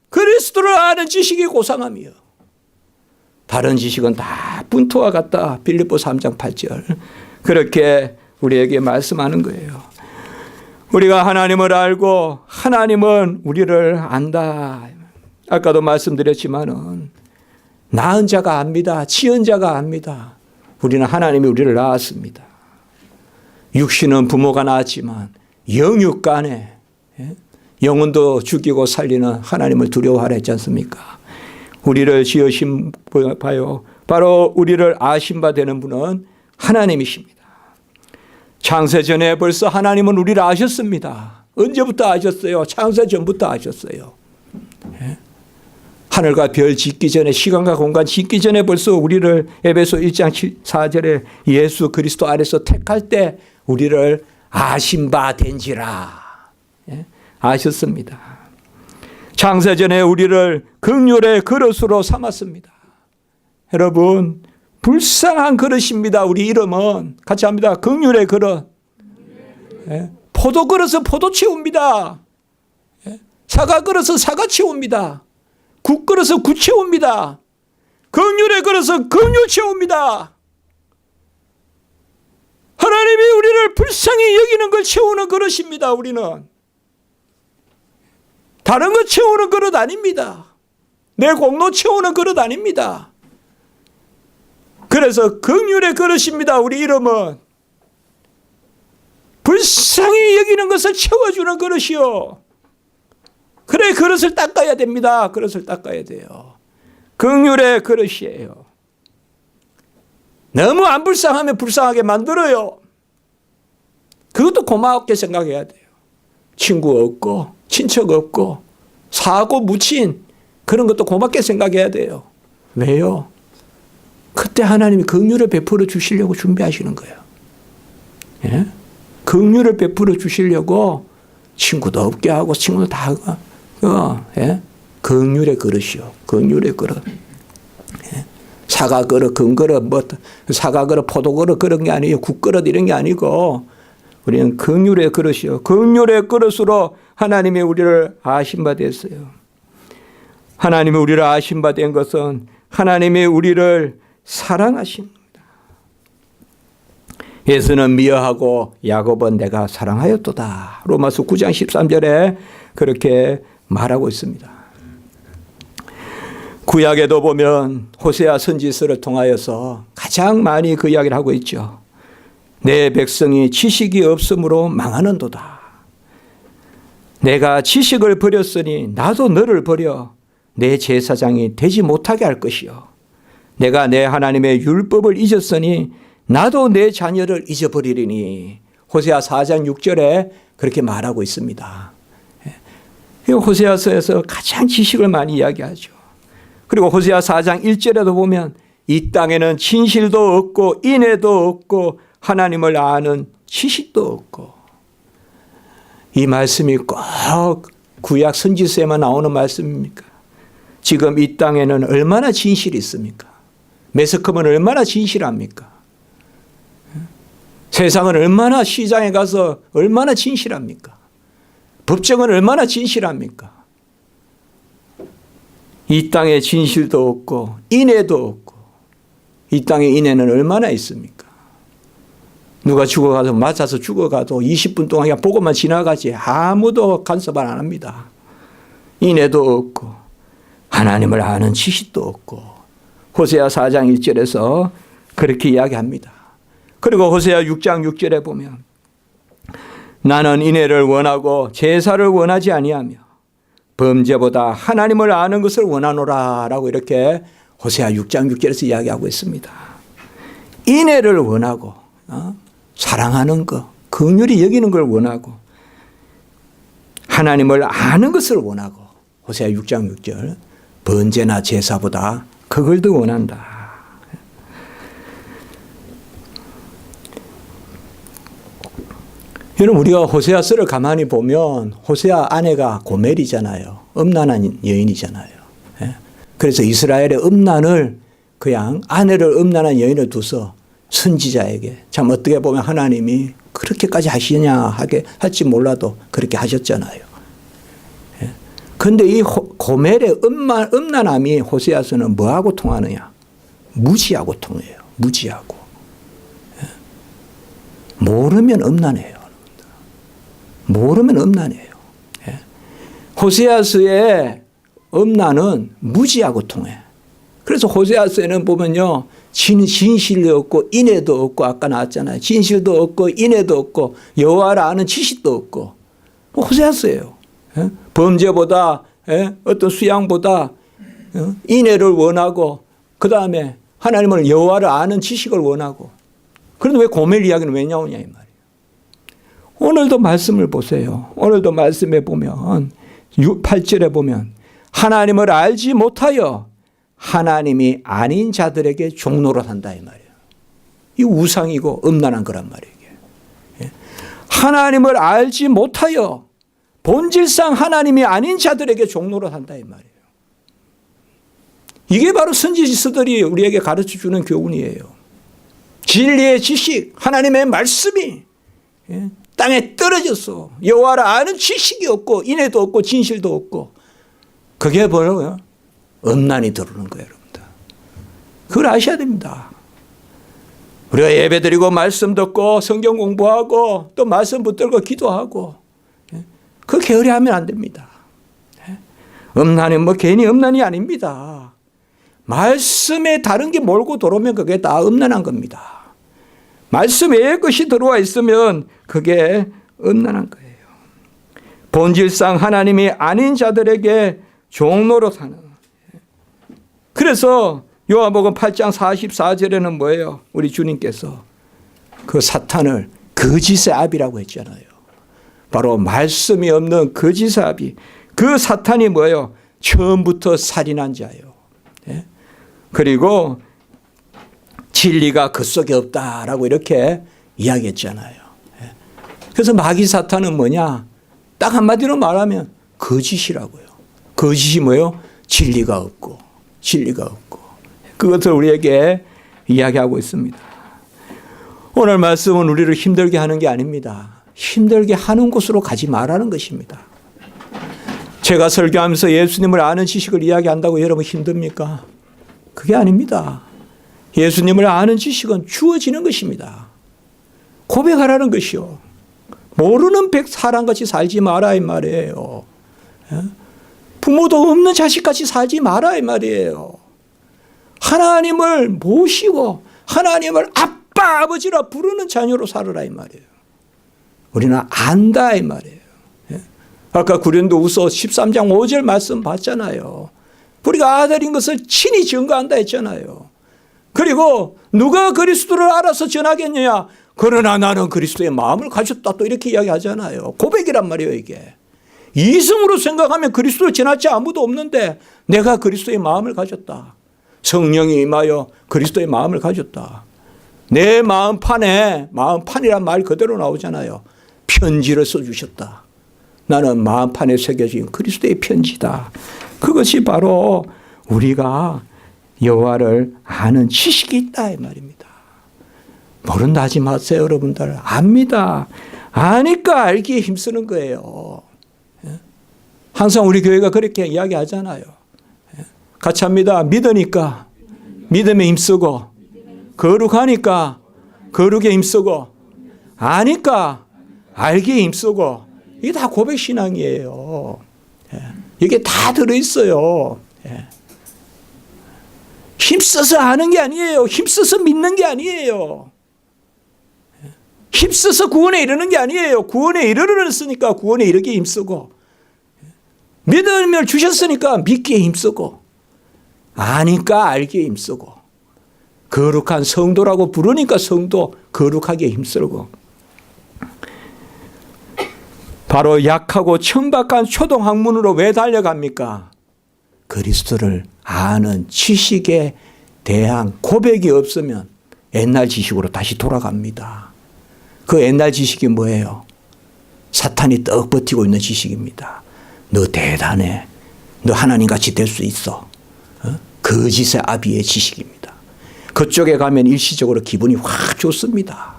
그리스도를 아는 지식이 고상함이요. 다른 지식은 다 분토와 같다. 빌립보 3장 8절. 그렇게 우리에게 말씀하는 거예요. 우리가 하나님을 알고 하나님은 우리를 안다. 아까도 말씀드렸지만은 낳은 자가 압니다. 지은 자가 압니다. 우리는 하나님이 우리를 낳았습니다. 육신은 부모가 낳았지만 영육간에 영혼도 죽이고 살리는 하나님을 두려워하라 했지 않습니까? 우리를 지으신 바요. 바로 우리를 아신 바 되는 분은 하나님이십니다. 창세전에 벌써 하나님은 우리를 아셨습니다. 언제부터 아셨어요? 창세전부터 아셨어요. 하늘과 별 짓기 전에 시간과 공간 짓기 전에 벌써 우리를 에베소 1장 4절에 예수 그리스도 안에서 택할 때 우리를 아신 바 된지라. 아셨습니다. 창세전에 우리를 긍휼의 그릇으로 삼았습니다. 여러분 불쌍한 그릇입니다. 우리 이름은 같이 합니다. 긍휼의 그릇. 포도 그릇은 포도 채웁니다. 사과 그릇은 사과 채웁니다. 국 그릇은 국 채웁니다. 긍휼의 그릇은 긍휼 채웁니다. 하나님이 우리를 불쌍히 여기는 걸 채우는 그릇입니다. 우리는 다른 거 채우는 그릇 아닙니다. 내 공로 채우는 그릇 아닙니다. 그래서 긍휼의 그릇입니다. 우리 이름은 불쌍히 여기는 것을 채워주는 그릇이요. 그래, 그릇을 닦아야 됩니다. 그릇을 닦아야 돼요. 긍휼의 그릇이에요. 너무 안 불쌍하면 불쌍하게 만들어요. 그것도 고맙게 생각해야 돼요. 친구 없고 친척 없고 사고 묻힌 그런 것도 고맙게 생각해야 돼요. 왜요? 그때 하나님이 긍휼을 베풀어 주시려고 준비하시는 거예요. 예? 긍휼을 베풀어 주시려고 친구도 없게 하고 친구도 다 하고 예? 긍휼의 그릇이요. 긍휼의 그릇. 예? 사과 그릇, 금 그릇, 사과 그릇, 포도 그릇 그런 게 아니에요. 국 그릇 이런 게 아니고 우리는 긍휼의 그릇이요. 긍휼의 그릇으로 하나님이 우리를 아신 바 됐어요. 하나님이 우리를 아신 바 된 것은 하나님이 우리를 사랑하십니다. 예수는 미워하고 야곱은 내가 사랑하였도다. 로마서 9장 13절에 그렇게 말하고 있습니다. 구약에도 보면 호세아 선지서를 통하여서 가장 많이 그 이야기를 하고 있죠. 내 백성이 지식이 없으므로 망하는도다. 내가 지식을 버렸으니 나도 너를 버려 내 제사장이 되지 못하게 할 것이요. 내가 내 하나님의 율법을 잊었으니 나도 내 자녀를 잊어버리리니. 호세아 4장 6절에 그렇게 말하고 있습니다. 호세아서에서 가장 지식을 많이 이야기하죠. 그리고 호세아 4장 1절에도 보면 이 땅에는 진실도 없고 인애도 없고 하나님을 아는 지식도 없고. 이 말씀이 꼭 구약 선지서에만 나오는 말씀입니까? 지금 이 땅에는 얼마나 진실이 있습니까? 매스컴은 얼마나 진실합니까? 세상은 얼마나 시장에 가서 얼마나 진실합니까? 법정은 얼마나 진실합니까? 이 땅에 진실도 없고 인애도 없고. 이 땅에 인애는 얼마나 있습니까? 누가 죽어가서 맞아서 죽어가도 20분 동안 그냥 보고만 지나가지 아무도 간섭을 안 합니다. 인애도 없고 하나님을 아는 지식도 없고. 호세아 4장 1절에서 그렇게 이야기합니다. 그리고 호세아 6장 6절에 보면 나는 인애를 원하고 제사를 원하지 아니하며 범죄보다 하나님을 아는 것을 원하노라 라고 이렇게 호세아 6장 6절에서 이야기하고 있습니다. 인애를 원하고 사랑하는 것, 긍휼히 여기는 걸 원하고 하나님을 아는 것을 원하고 호세아 6장 6절 번제나 제사보다 그걸 더 원한다. 여러분 우리가 호세아서를 가만히 보면 호세아 아내가 고멜이잖아요. 음란한 여인이잖아요. 그래서 이스라엘의 음란을 그냥 아내를 음란한 여인을 두서 선지자에게 참 어떻게 보면 하나님이 그렇게까지 하시냐 하게 할지 몰라도 그렇게 하셨잖아요. 그런데 이 고멜의 음란함이 호세아서는 뭐하고 통하느냐? 무지하고 통해요. 무지하고. 모르면 음란해요. 모르면 음란해요. 호세아서의 음란은 무지하고 통해. 그래서 호세아서에는 보면요. 진실도 없고 인애도 없고 아까 나왔잖아요. 진실도 없고 인애도 없고 여호와를 아는 지식도 없고. 호세아서예요. 범죄보다 어떤 수양보다 인애를 원하고 그다음에 하나님을 여호와를 아는 지식을 원하고. 그런데 왜 고멜 이야기는 왜 나오냐 이 말이에요. 오늘도 말씀을 보세요. 오늘도 말씀에 보면 8절에 보면 하나님을 알지 못하여 하나님이 아닌 자들에게 종노릇한다 이 말이에요. 이 우상이고 음란한 거란 말이에요. 하나님을 알지 못하여 본질상 하나님이 아닌 자들에게 종노릇한다 이 말이에요. 이게 바로 선지서들이 우리에게 가르쳐주는 교훈이에요. 진리의 지식, 하나님의 말씀이 땅에 떨어졌어. 여호와를 아는 지식이 없고 인애도 없고 진실도 없고. 그게 뭐라고요? 음란이 들어오는 거예요, 여러분들. 그걸 아셔야 됩니다. 우리가 예배드리고 말씀 듣고 성경 공부하고 또 말씀 붙들고 기도하고 그 게으르하면 안 됩니다. 음란이 뭐 괜히 음란이 아닙니다. 말씀에 다른 게 몰고 들어오면 그게 다 음란한 겁니다. 말씀 외의 것이 들어와 있으면 그게 음란한 거예요. 본질상 하나님이 아닌 자들에게 종노릇하는. 그래서 요한복음 8장 44절에는 뭐예요? 우리 주님께서 그 사탄을 거짓의 아비라고 했잖아요. 바로 말씀이 없는 거짓의 아비. 그 사탄이 뭐예요? 처음부터 살인한 자예요. 그리고 진리가 그 속에 없다라고 이렇게 이야기했잖아요. 그래서 마귀 사탄은 뭐냐? 딱 한마디로 말하면 거짓이라고요. 거짓이 뭐예요? 진리가 없고 진리가 없고. 그것을 우리에게 이야기하고 있습니다. 오늘 말씀은 우리를 힘들게 하는 게 아닙니다. 힘들게 하는 곳으로 가지 말라는 것입니다. 제가 설교하면서 예수님을 아는 지식을 이야기한다고 여러분 힘듭니까? 그게 아닙니다. 예수님을 아는 지식은 주어지는 것입니다. 고백하라는 것이요. 모르는 사람같이 살지 마라 이 말이에요. 부모도 없는 자식같이 살지 마라 이 말이에요. 하나님을 모시고 하나님을 아빠 아버지라 부르는 자녀로 살아라 이 말이에요. 우리는 안다 이 말이에요. 아까 고린도후서 13장 5절 말씀 봤잖아요. 우리가 아들인 것을 친히 증거한다 했잖아요. 그리고 누가 그리스도를 알아서 전하겠느냐? 그러나 나는 그리스도의 마음을 가졌다 또 이렇게 이야기하잖아요. 고백이란 말이에요 이게. 이성으로 생각하면 그리스도를 전할 자 아무도 없는데 내가 그리스도의 마음을 가졌다. 성령이 임하여 그리스도의 마음을 가졌다. 내 마음판에, 마음판이란 말 그대로 나오잖아요. 편지를 써주셨다. 나는 마음판에 새겨진 그리스도의 편지다. 그것이 바로 우리가 여호와를 아는 지식이 있다 이 말입니다. 모른다 하지 마세요 여러분들. 압니다. 아니까 알기에 힘쓰는 거예요. 항상 우리 교회가 그렇게 이야기하잖아요. 같이 합니다. 믿으니까 믿음에 힘쓰고, 거룩하니까 거룩에 힘쓰고, 아니까 알기에 힘쓰고. 이게 다 고백신앙이에요. 이게 다 들어있어요. 힘써서 아는 게 아니에요. 힘써서 믿는 게 아니에요. 힘써서 구원에 이르는 게 아니에요. 구원에 이르렀으니까 구원에 이르기에 힘쓰고, 믿음을 주셨으니까 믿기에 힘쓰고, 아니까 알기에 힘쓰고, 거룩한 성도라고 부르니까 성도 거룩하게 힘쓰고. 바로 약하고 천박한 초등학문으로 왜 달려갑니까? 그리스도를 아는 지식에 대한 고백이 없으면 옛날 지식으로 다시 돌아갑니다. 그 옛날 지식이 뭐예요? 사탄이 떡 버티고 있는 지식입니다. 너 대단해. 너 하나님같이 될 수 있어. 거짓의 아비의 지식입니다. 그쪽에 가면 일시적으로 기분이 확 좋습니다.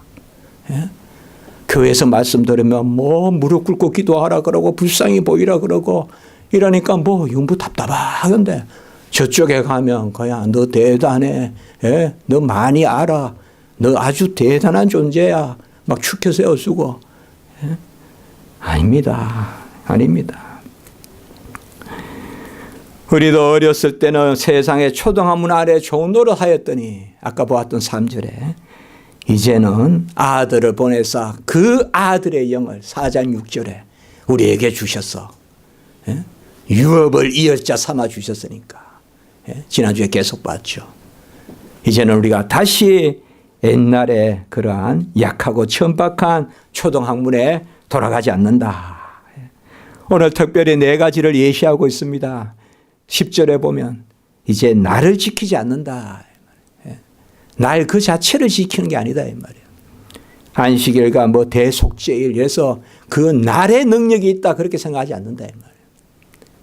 교회에서 말씀 들으면 뭐 무릎 꿇고 기도하라 그러고 불쌍히 보이라 그러고 이러니까 뭐 영부 답답하던데 저쪽에 가면 그냥 너 대단해. 너 많이 알아. 너 아주 대단한 존재야. 막 축켜 세워주고. 아닙니다. 아닙니다. 우리도 어렸을 때는 세상의 초등학문 아래 종노릇 하였더니 아까 보았던 3절에 이제는 아들을 보내사 그 아들의 영을 4장 6절에 우리에게 주셔서 유업을 이어자 삼아 주셨으니까 지난주에 계속 봤죠. 이제는 우리가 다시 옛날에 그러한 약하고 천박한 초등학문에 돌아가지 않는다. 오늘 특별히 4가지를 예시하고 있습니다. 10절에 보면 이제 나를 지키지 않는다. 날 그 자체를 지키는 게 아니다 이 말이에요. 안식일과 뭐 대속죄일 이래서 그 날의 능력이 있다 그렇게 생각하지 않는다 이 말이에요.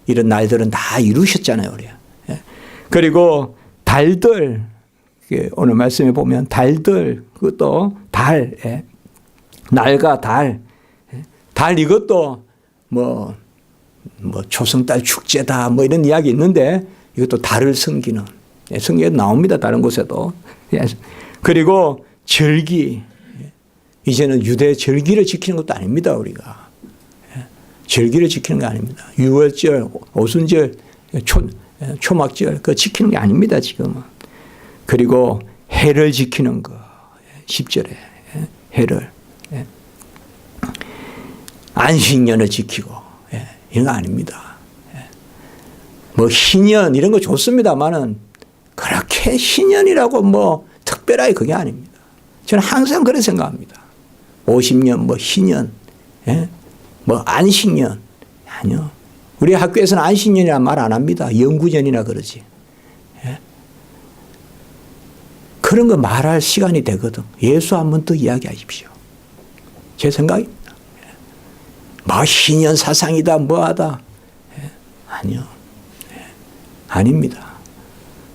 이런 날들은 다 이루셨잖아요 우리. 그리고 달들 오늘 말씀에 보면 달들 그것도 달 날과 달 이것도 뭐 초승달 축제다 뭐 이런 이야기 있는데 이것도 달을 섬기는 성경에 나옵니다. 다른 곳에도. 그리고 절기. 이제는 유대 절기를 지키는 것도 아닙니다. 우리가. 절기를 지키는 게 아닙니다. 유월절, 오순절, 초막절 그거 지키는 게 아닙니다. 지금은. 그리고 해를 지키는 거. 10절에 해를. 안식년을 지키고 이런 거 아닙니다. 뭐 희년 이런 거 좋습니다만은 그렇게 희년이라고 뭐 특별하게 그게 아닙니다. 저는 항상 그렇게 생각합니다. 50년 뭐 희년, 뭐 안식년 아니요. 우리 학교에서는 안식년이라는 말 안 합니다. 영구년이나 그러지. 그런 거 말할 시간이 되거든. 예수 한 번 더 이야기하십시오. 제 생각입니다. 뭐 희년 사상이다 뭐하다. 아니요. 아닙니다.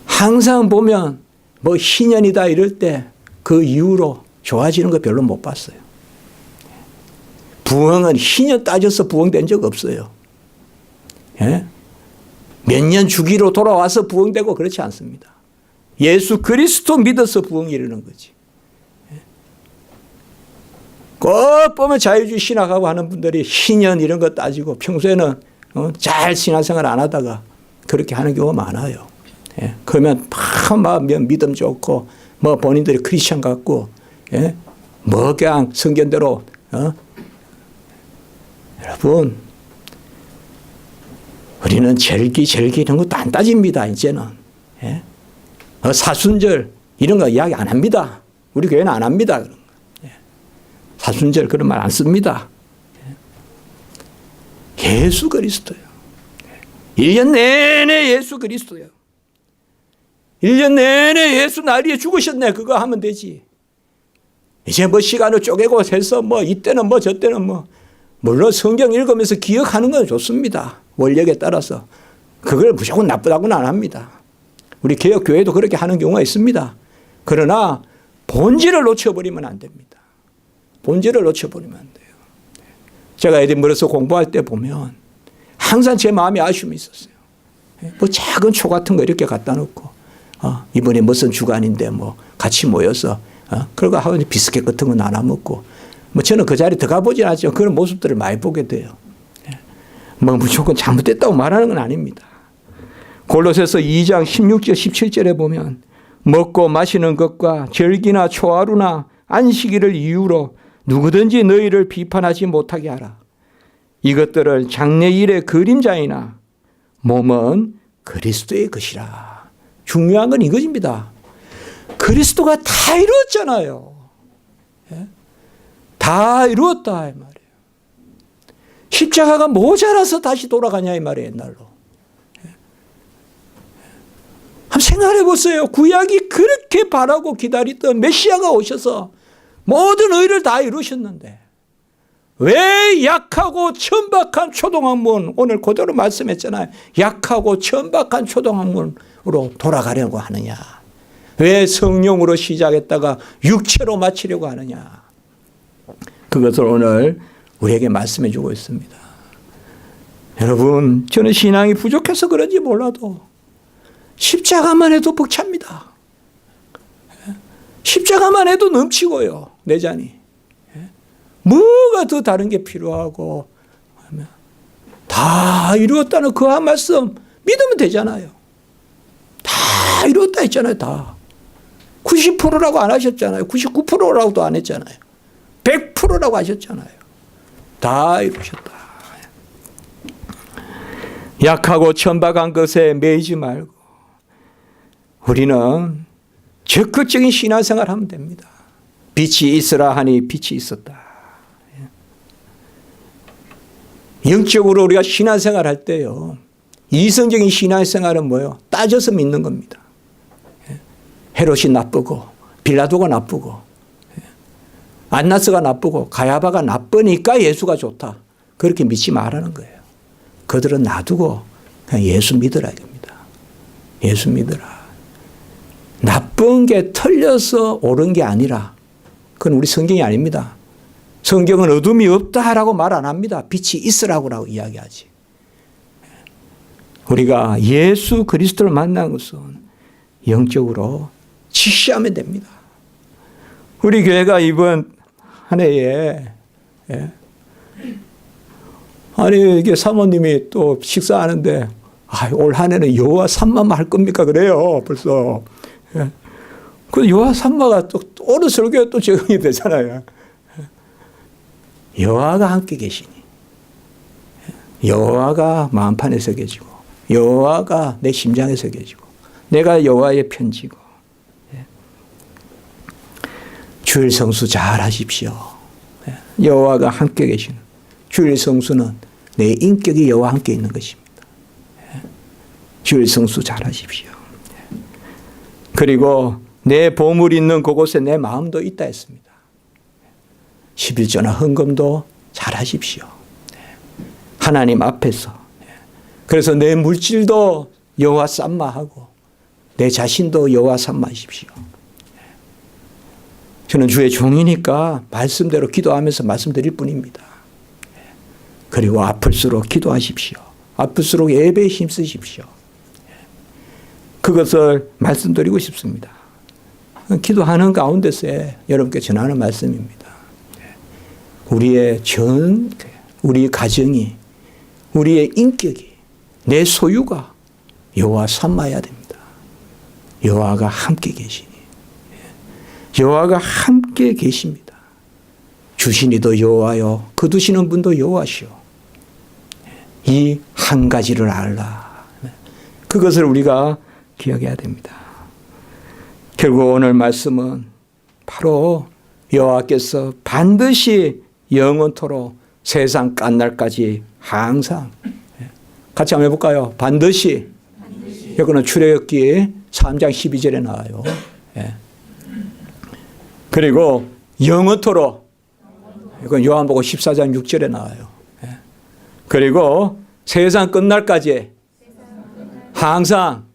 항상 보면 뭐 희년이다 이럴 때 그 이후로 좋아지는 거 별로 못 봤어요. 부흥은 희년 따져서 부흥된 적 없어요. 몇 년 주기로 돌아와서 부흥되고 그렇지 않습니다. 예수 그리스도 믿어서 부흥이 이르는 거지. 꼭 보면 자유주의 신학하고 하는 분들이 희년 이런 거 따지고 평소에는 잘 신앙생활 안 하다가 그렇게 하는 경우가 많아요. 그러면 막 믿음 좋고 뭐 본인들이 크리스천 같고 뭐 그냥 성경대로 여러분 우리는 절기 이런 것도 안 따집니다. 이제는 사순절 이런 거 이야기 안 합니다. 우리 교회는 안 합니다. 사순절 그런 말 안 씁니다. 예수 그리스도요. 1년 내내 예수 그리스도요. 1년 내내 예수 나리에 죽으셨네. 그거 하면 되지. 이제 뭐 시간을 쪼개고 해서 뭐 이때는 뭐 저때는 뭐 물론 성경 읽으면서 기억하는 건 좋습니다. 원력에 따라서. 그걸 무조건 나쁘다고는 안 합니다. 우리 개혁교회도 그렇게 하는 경우가 있습니다. 그러나 본질을 놓쳐버리면 안 됩니다. 본질을 놓쳐버리면 안 돼요. 제가 에딘버러에서 공부할 때 보면 항상 제 마음에 아쉬움이 있었어요. 뭐 작은 초 같은 거 이렇게 갖다 놓고 이번에 무슨 주간인데 뭐 같이 모여서 그러고 하고 비스켓 같은 거 나눠 먹고 뭐 저는 그 자리에 들어가 보진 않지만 그런 모습들을 많이 보게 돼요. 뭐 무조건 잘못됐다고 말하는 건 아닙니다. 골로새서 2장 16절 17절에 보면 먹고 마시는 것과 절기나 초하루나 안식일을 이유로 누구든지 너희를 비판하지 못하게 하라. 이것들을 장래일의 그림자이나 몸은 그리스도의 것이라. 중요한 건 이것입니다. 그리스도가 다 이루었잖아요. 다 이루었다 이 말이에요. 십자가가 모자라서 다시 돌아가냐 이 말이에요. 옛날로. 한번 생각해 보세요. 구약이 그렇게 바라고 기다리던 메시아가 오셔서 모든 의를 다 이루셨는데 왜 약하고 천박한 초동학문, 오늘 그대로 말씀했잖아요. 약하고 천박한 초동학문으로 돌아가려고 하느냐. 왜 성령으로 시작했다가 육체로 마치려고 하느냐. 그것을 오늘 우리에게 말씀해 주고 있습니다. 여러분, 저는 신앙이 부족해서 그런지 몰라도 십자가만 해도 벅찹니다. 십자가만 해도 넘치고요. 내 잔이. 뭐가 더 다른 게 필요하고 하면 다 이루었다는 그 한 말씀 믿으면 되잖아요. 다 이루었다 했잖아요. 다. 90%라고 안 하셨잖아요. 99%라고도 안 했잖아요. 100%라고 하셨잖아요. 다 이루셨다. 약하고 천박한 것에 매이지 말고 우리는 적극적인 신앙생활을 하면 됩니다. 빛이 있으라 하니 빛이 있었다. 영적으로 우리가 신앙생활 할 때요. 이성적인 신앙생활은 뭐예요? 따져서 믿는 겁니다. 헤롯이 나쁘고 빌라도가 나쁘고 안나스가 나쁘고 가야바가 나쁘니까 예수가 좋다. 그렇게 믿지 말라는 거예요. 그들은 놔두고 그냥 예수 믿으라 이겁니다. 예수 믿으라. 나쁜 게 틀려서 옳은 게 아니라 그건 우리 성경이 아닙니다. 성경은 어둠이 없다라고 말 안 합니다. 빛이 있으라고 이야기하지. 우리가 예수 그리스도를 만난 것은 영적으로 지시하면 됩니다. 우리 교회가 이번 한 해에 아니 이게 사모님이 또 식사하는데 올 한 해는 여호와 삼마만 할 겁니까 그래요 벌써. 그 여호와 삼마가 또 오늘 설교에 또 적용이 되잖아요. 여호와가 함께 계시니 여호와가 마음판에 새겨지고 여호와가 내 심장에 새겨지고 내가 여호와의 편지고 주일 성수 잘 하십시오. 여호와가 함께 계시는 주일 성수는 내 인격이 여호와 함께 있는 것입니다. 주일 성수 잘 하십시오. 그리고 내 보물이 있는 그곳에 내 마음도 있다 했습니다. 11조나 헌금도 잘 하십시오. 하나님 앞에서. 그래서 내 물질도 여호와 삼마하고 내 자신도 여호와 삼마하십시오. 저는 주의 종이니까 말씀대로 기도하면서 말씀드릴 뿐입니다. 그리고 아플수록 기도하십시오. 아플수록 예배에 힘쓰십시오. 그것을 말씀드리고 싶습니다. 기도하는 가운데서 여러분께 전하는 말씀입니다. 우리의 우리 가정이, 우리의 인격이, 내 소유가 여호와 삼아야 됩니다. 여호와가 함께 계시니. 여호와가 함께 계십니다. 주신 이도 여호와요, 거두시는 분도 여호와시오. 이 한 가지를 알라. 그것을 우리가 기억해야 됩니다. 결국 오늘 말씀은 바로 여호와께서 반드시 영원토록 세상 끝날까지 항상 같이 한번 해볼까요? 반드시. 여기는 출애굽기 3장 12절에 나와요. 그리고 영원토록 이건 요한복음 14장 6절에 나와요. 그리고 세상 끝날까지 항상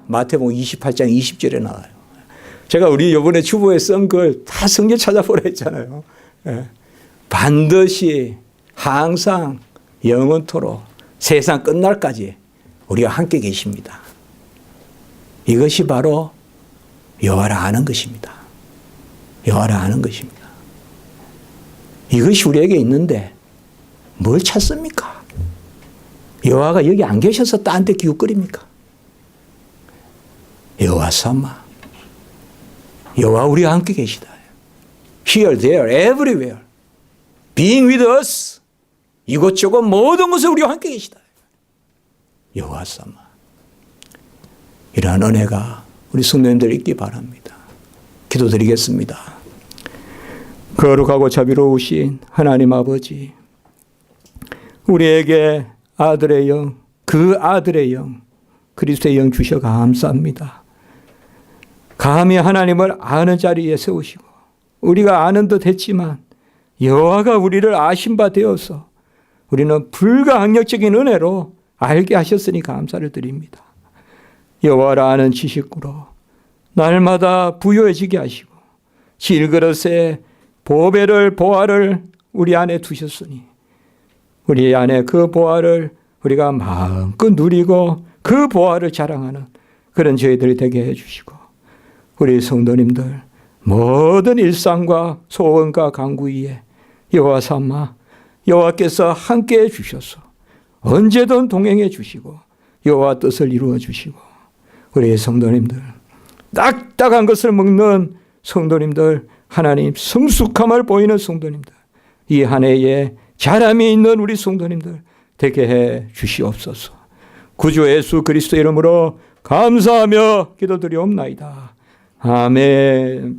마태복음 28장 20절에 나와요. 제가 우리 이번에 주보에 쓴 걸 다 성경 찾아보라 했잖아요. 반드시 항상 영원토록 세상 끝날까지 우리와 함께 계십니다. 이것이 바로 여호와를 아는 것입니다. 여호와를 아는 것입니다. 이것이 우리에게 있는데 뭘 찾습니까? 여호와가 여기 안 계셔서 딴 데 기웃거립니까? 여호와 삼아. 여호와 우리와 함께 계시다. Here, there, everywhere. Being with us. 이곳저곳 모든 곳에 우리와 함께 계시다. 여호와 삼아. 이러한 은혜가 우리 성도님들 있기 바랍니다. 기도드리겠습니다. 거룩하고 자비로우신 하나님 아버지, 우리에게 아들의 영, 그 아들의 영, 그리스도의 영 주셔 감사합니다. 감히 하나님을 아는 자리에 세우시고 우리가 아는 듯 했지만 여호와가 우리를 아신 바 되어서 우리는 불가항력적인 은혜로 알게 하셨으니 감사를 드립니다. 여호와를 아는 지식으로 날마다 부유해지게 하시고 질그릇에 보화를 우리 안에 두셨으니 우리 안에 그 보화를 우리가 마음껏 누리고 그 보화를 자랑하는 그런 저희들이 되게 해주시고 우리 성도님들 모든 일상과 소원과 간구 위에 여호와 삼아 여호와께서 함께 해주셔서 언제든 동행해 주시고 여호와 뜻을 이루어 주시고 우리 성도님들 딱딱한 것을 먹는 성도님들 하나님 성숙함을 보이는 성도님들 이 한 해에 자람이 있는 우리 성도님들 되게 해 주시옵소서. 구주 예수 그리스도 이름으로 감사하며 기도드리옵나이다. 아멘.